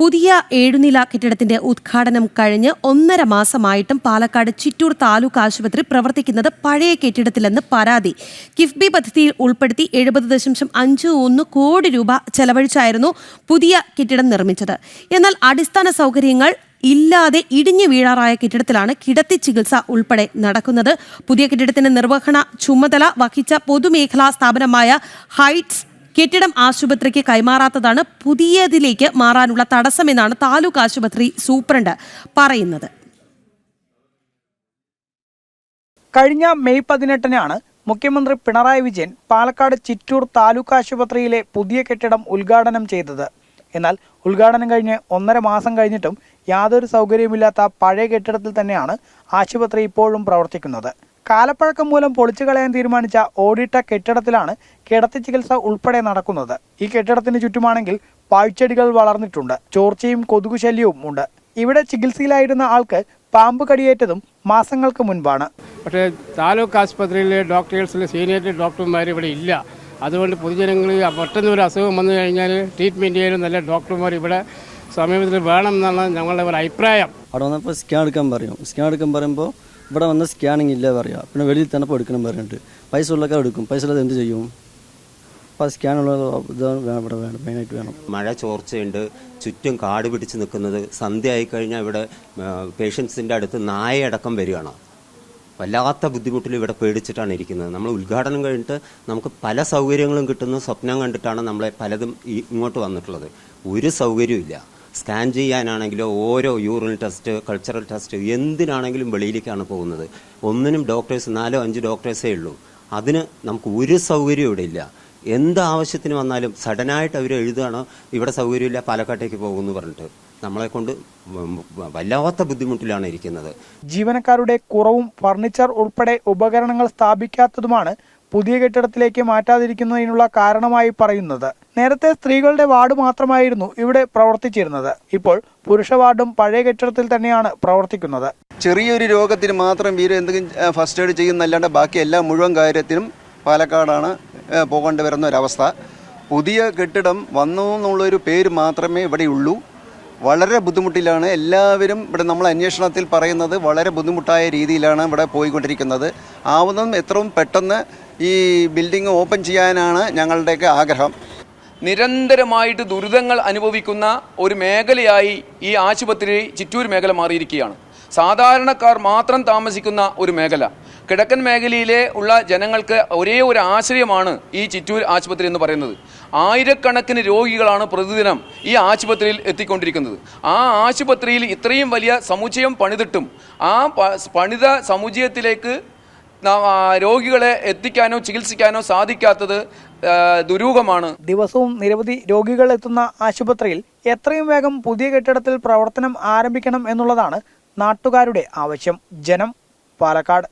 പുതിയ 7-നില കെട്ടിടത്തിന്റെ ഉദ്ഘാടനം കഴിഞ്ഞ് 1.5 മാസമായിട്ടും പാലക്കാട് ചിറ്റൂർ താലൂക്ക് ആശുപത്രി പ്രവർത്തിക്കുന്നത് പഴയ കെട്ടിടത്തിലെന്ന് പരാതി. കിഫ്ബി പദ്ധതിയിൽ ഉൾപ്പെടുത്തി 70.51 കോടി രൂപ ചെലവഴിച്ചായിരുന്നു പുതിയ കെട്ടിടം നിർമ്മിച്ചത്. എന്നാൽ അടിസ്ഥാന സൗകര്യങ്ങൾ ഇല്ലാതെ ഇടിഞ്ഞു വീഴാറായ കെട്ടിടത്തിലാണ് കിടത്തി ചികിത്സ ഉൾപ്പെടെ നടക്കുന്നത്. പുതിയ കെട്ടിടത്തിന്റെ നിർവഹണ ചുമതല വഹിച്ച പൊതുമേഖലാ സ്ഥാപനമായ ഹൈറ്റ്സ് കെട്ടിടം ആശുപത്രിക്ക് കൈമാറാത്തതാണ് പുതിയതിലേക്ക് മാറാനുള്ള തടസ്സമെന്നാണ് താലൂക്ക് ആശുപത്രി സൂപ്രണ്ട് പറയുന്നത്. കഴിഞ്ഞ മെയ് 18-നാണ് മുഖ്യമന്ത്രി പിണറായി വിജയൻ പാലക്കാട് ചിറ്റൂർ താലൂക്ക് ആശുപത്രിയിലെ പുതിയ കെട്ടിടം ഉദ്ഘാടനം ചെയ്തത്. എന്നാൽ ഉദ്ഘാടനം കഴിഞ്ഞ് 1.5 മാസം കഴിഞ്ഞിട്ടും യാതൊരു സൗകര്യവുമില്ലാത്ത പഴയ കെട്ടിടത്തിൽ തന്നെയാണ് ആശുപത്രി ഇപ്പോഴും പ്രവർത്തിക്കുന്നത്. കാലപ്പഴക്കം മൂലം പൊളിച്ചു കളയാൻ തീരുമാനിച്ച ഓടിട്ട കെട്ടിടത്തിലാണ് കിടത്തി ചികിത്സ ഉൾപ്പെടെ നടക്കുന്നത്. ഈ കെട്ടിടത്തിന് ചുറ്റുമാണെങ്കിൽ പാഴ്ചെടികൾ വളർന്നിട്ടുണ്ട്. ചോർച്ചയും കൊതുകു ശല്യവും ഉണ്ട്. ഇവിടെ ചികിത്സയിലായിരുന്ന ആൾക്ക് പാമ്പ് കടിയേറ്റതും മാസങ്ങൾക്ക് മുൻപാണ്. പക്ഷേ താലൂക്ക് ആശുപത്രിയിലെ ഡോക്ടേഴ്സിലെ സീനിയർ ഡോക്ടർമാർ ഇവിടെ ഇല്ല. അതുകൊണ്ട് പൊതുജനങ്ങൾ പെട്ടെന്ന് ഒരു അസുഖം വന്നു കഴിഞ്ഞാൽ ട്രീറ്റ്മെൻറ്റ് ചെയ്യാനും നല്ല ഡോക്ടർമാർ ഇവിടെ സമീപത്തിൽ വേണം എന്നാണ് ഞങ്ങളുടെ ഒരു അഭിപ്രായം. അവിടെ വന്നപ്പോൾ സ്കാൻ എടുക്കാൻ പറയുമ്പോൾ ഇവിടെ വന്ന് സ്കാനിങ് ഇല്ല പറയുക. പിന്നെ വെളിയിൽ തന്നെ ഇപ്പോൾ എടുക്കണം പറഞ്ഞിട്ട് പൈസ ഉള്ളൊക്കെ എടുക്കും. പൈസ ഉള്ളത് എന്ത് ചെയ്യും? അപ്പോൾ സ്കാനുള്ള ഇവിടെ വേണം, മെയിനായിട്ട് വേണം. മഴ ചോർച്ചയുണ്ട്, ചുറ്റും കാട് പിടിച്ച് നിൽക്കുന്നത്. സന്ധ്യ ആയിക്കഴിഞ്ഞാൽ ഇവിടെ പേഷ്യൻസിൻ്റെ അടുത്ത് നായയടക്കം വരികയാണ്. വല്ലാത്ത ബുദ്ധിമുട്ടിൽ ഇവിടെ പേടിച്ചിട്ടാണ് ഇരിക്കുന്നത്. നമ്മൾ ഉദ്ഘാടനം കഴിഞ്ഞിട്ട് നമുക്ക് പല സൗകര്യങ്ങളും കിട്ടുന്ന സ്വപ്നം കണ്ടിട്ടാണ് നമ്മളെ പലതും ഇങ്ങോട്ട് വന്നിട്ടുള്ളത്. ഒരു സൗകര്യവും ഇല്ല. സ്കാൻ ചെയ്യാനാണെങ്കിലോ ഓരോ യൂറിൻ ടെസ്റ്റ്, കൾച്ചറൽ ടെസ്റ്റ്, എന്തിനാണെങ്കിലും വെളിയിലേക്കാണ് പോകുന്നത്. ഒന്നിനും ഡോക്ടേഴ്സ് 4-5 ഡോക്ടേഴ്സേ ഉള്ളൂ. അതിന് നമുക്ക് ഒരു സൗകര്യം ഇവിടെ ഇല്ല. എന്ത് ആവശ്യത്തിന് വന്നാലും സഡനായിട്ട് അവർ എഴുതുകയാണ് ഇവിടെ സൗകര്യമില്ല, പാലക്കാട്ടേക്ക് പോകുമെന്ന് പറഞ്ഞിട്ട്. നമ്മളെ കൊണ്ട് വല്ലാത്ത ബുദ്ധിമുട്ടിലാണ് ഇരിക്കുന്നത്. ജീവനക്കാരുടെ കുറവും ഫർണിച്ചർ ഉൾപ്പെടെ ഉപകരണങ്ങൾ സ്ഥാപിക്കാത്തതുമാണ് പുതിയ കെട്ടിടത്തിലേക്ക് മാറ്റാതിരിക്കുന്നതിനുള്ള കാരണമായി പറയുന്നത്. നേരത്തെ സ്ത്രീകളുടെ വാർഡ് മാത്രമായിരുന്നു ഇവിടെ പ്രവർത്തിച്ചിരുന്നത്. ഇപ്പോൾ പുരുഷ വാർഡും പഴയ കെട്ടിടത്തിൽ തന്നെയാണ് പ്രവർത്തിക്കുന്നത്. ചെറിയൊരു രോഗത്തിന് മാത്രം എന്തെങ്കിലും ഫസ്റ്റ് എയ്ഡ് ചെയ്യുന്നല്ലാണ്ട് ബാക്കി എല്ലാ മുഴുവൻ കാര്യത്തിനും പാലക്കാടാണ് പോകേണ്ടി വരുന്ന ഒരവസ്ഥ. പുതിയ കെട്ടിടം വന്നു എന്നുള്ളൊരു പേര് മാത്രമേ ഇവിടെ ഉള്ളൂ. വളരെ ബുദ്ധിമുട്ടിലാണ് എല്ലാവരും ഇവിടെ. നമ്മൾ അന്വേഷണത്തിൽ പറയുന്നത് വളരെ ബുദ്ധിമുട്ടായ രീതിയിലാണ് ഇവിടെ പോയിക്കൊണ്ടിരിക്കുന്നത്. ആവുന്നതും എത്രയും പെട്ടെന്ന് ഈ ബിൽഡിംഗ് ഓപ്പൺ ചെയ്യാനാണ് ഞങ്ങളുടെയൊക്കെ ആഗ്രഹം. നിരന്തരമായിട്ട് ദുരിതങ്ങൾ അനുഭവിക്കുന്ന ഒരു മേഖലയായി ഈ ആശുപത്രി ചിറ്റൂർ മേഖല മാറിയിരിക്കുകയാണ്. സാധാരണക്കാർ മാത്രം താമസിക്കുന്ന ഒരു മേഖല. കിഴക്കൻ മേഖലയിലെ ഉള്ള ജനങ്ങൾക്ക് ഒരേ ഒരു ആശ്രയമാണ് ഈ ചിറ്റൂർ ആശുപത്രി എന്ന് പറയുന്നത്. ആയിരക്കണക്കിന് രോഗികളാണ് പ്രതിദിനം ഈ ആശുപത്രിയിൽ എത്തിക്കൊണ്ടിരിക്കുന്നത്. ആ ആശുപത്രിയിൽ ഇത്രയും വലിയ സമുച്ചയം പണിതിട്ടും ആ പണിത സമുച്ചയത്തിലേക്ക് രോഗികളെ എത്തിക്കാനോ ചികിത്സിക്കാനോ സാധിക്കാത്തത് ദുരൂഹമാണ്. ദിവസവും നിരവധി രോഗികൾ എത്തുന്ന ആശുപത്രിയിൽ എത്രയും വേഗം പുതിയ കെട്ടിടത്തിൽ പ്രവർത്തനം ആരംഭിക്കണം എന്നുള്ളതാണ് നാട്ടുകാരുടെ ആവശ്യം. ജനം, പാലക്കാട്.